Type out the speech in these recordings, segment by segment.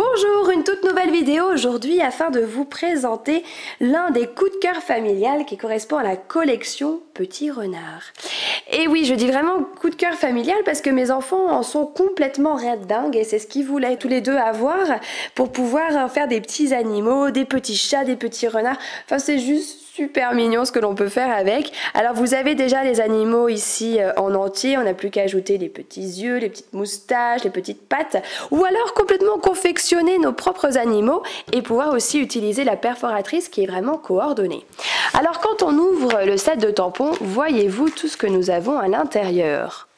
Bonjour, une toute nouvelle vidéo aujourd'hui afin de vous présenter l'un des coups de cœur familial qui correspond à la collection Petit Renard. Et oui, je dis vraiment coup de cœur familial parce que mes enfants en sont complètement dingues et c'est ce qu'ils voulaient tous les deux avoir pour pouvoir faire des petits animaux, des petits chats, des petits renards. Enfin, c'est juste super mignon ce que l'on peut faire avec. Alors vous avez déjà les animaux ici en entier, on n'a plus qu'à ajouter les petits yeux, les petites moustaches, les petites pattes, ou alors complètement confectionner nos propres animaux et pouvoir aussi utiliser la perforatrice qui est vraiment coordonnée. Alors quand on ouvre le set de tampons, voyez-vous tout ce que nous avons à l'intérieur.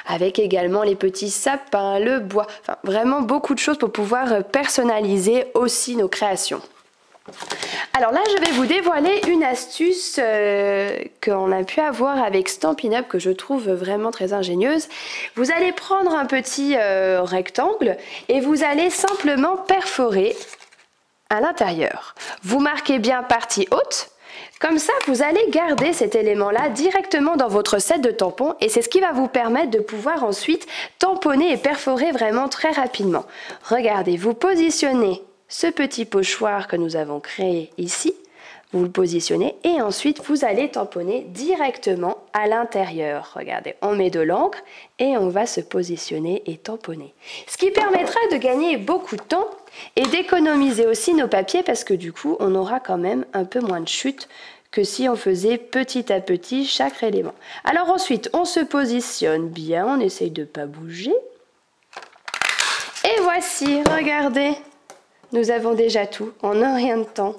Avec également les petits sapins, le bois, enfin vraiment beaucoup de choses pour pouvoir personnaliser aussi nos créations. Alors là, je vais vous dévoiler une astuce qu'on a pu avoir avec Stampin' Up que je trouve vraiment très ingénieuse. Vous allez prendre un petit rectangle et vous allez simplement perforer à l'intérieur. Vous marquez bien partie haute. Comme ça, vous allez garder cet élément-là directement dans votre set de tampons et c'est ce qui va vous permettre de pouvoir ensuite tamponner et perforer vraiment très rapidement. Regardez, vous positionnez ce petit pochoir que nous avons créé ici, vous le positionnez et ensuite vous allez tamponner directement à l'intérieur. Regardez, on met de l'encre et on va se positionner et tamponner. Ce qui permettra de gagner beaucoup de temps et d'économiser aussi nos papiers parce que du coup on aura quand même un peu moins de chute que si on faisait petit à petit chaque élément. Alors ensuite on se positionne bien, on essaye de ne pas bouger. Et voici, regardez. Nous avons déjà tout en un rien de temps.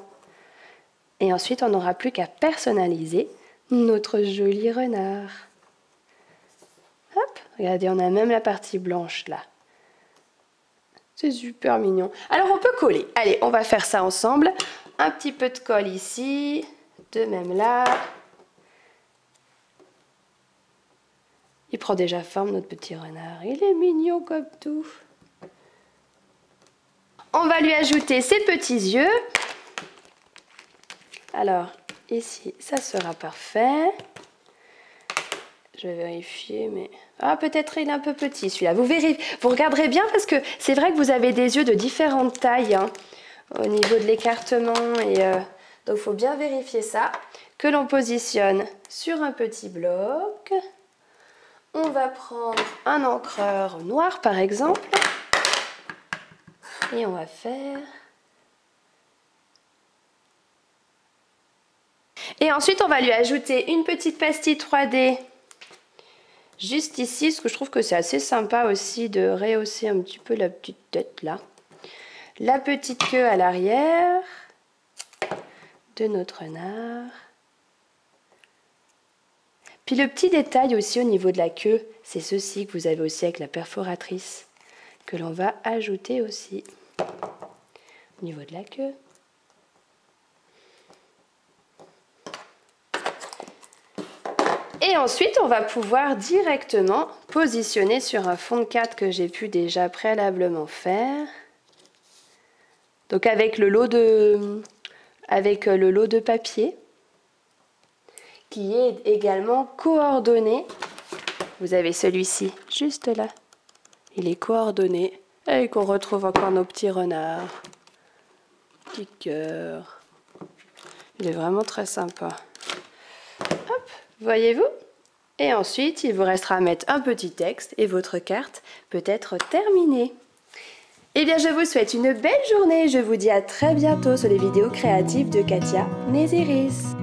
Et ensuite, on n'aura plus qu'à personnaliser notre joli renard. Hop, regardez, on a même la partie blanche là. C'est super mignon. Alors, on peut coller. Allez, on va faire ça ensemble. Un petit peu de colle ici, de même là. Il prend déjà forme, notre petit renard. Il est mignon comme tout. On va lui ajouter ses petits yeux. Alors, ici, ça sera parfait. Je vais vérifier, mais... Ah, peut-être il est un peu petit, celui-là. Vous regarderez bien parce que c'est vrai que vous avez des yeux de différentes tailles hein, au niveau de l'écartement. Donc, il faut bien vérifier ça. Que l'on positionne sur un petit bloc. On va prendre un encreur noir, par exemple. Et on va faire... Et ensuite, on va lui ajouter une petite pastille 3D juste ici, parce que je trouve que c'est assez sympa aussi de rehausser un petit peu la petite tête là. La petite queue à l'arrière de notre renard. Puis le petit détail aussi au niveau de la queue, c'est ceci que vous avez aussi avec la perforatrice, que l'on va ajouter aussi au niveau de la queue. Et ensuite, on va pouvoir directement positionner sur un fond de 4 que j'ai pu déjà préalablement faire. Donc avec le lot de papier qui est également coordonné. Vous avez celui-ci juste là. Il est coordonné et qu'on retrouve encore nos petits renards. Petit cœur. Il est vraiment très sympa. Hop, voyez-vous? Et ensuite, il vous restera à mettre un petit texte et votre carte peut être terminée. Eh bien, je vous souhaite une belle journée. Je vous dis à très bientôt sur les vidéos créatives de Katia Néziris.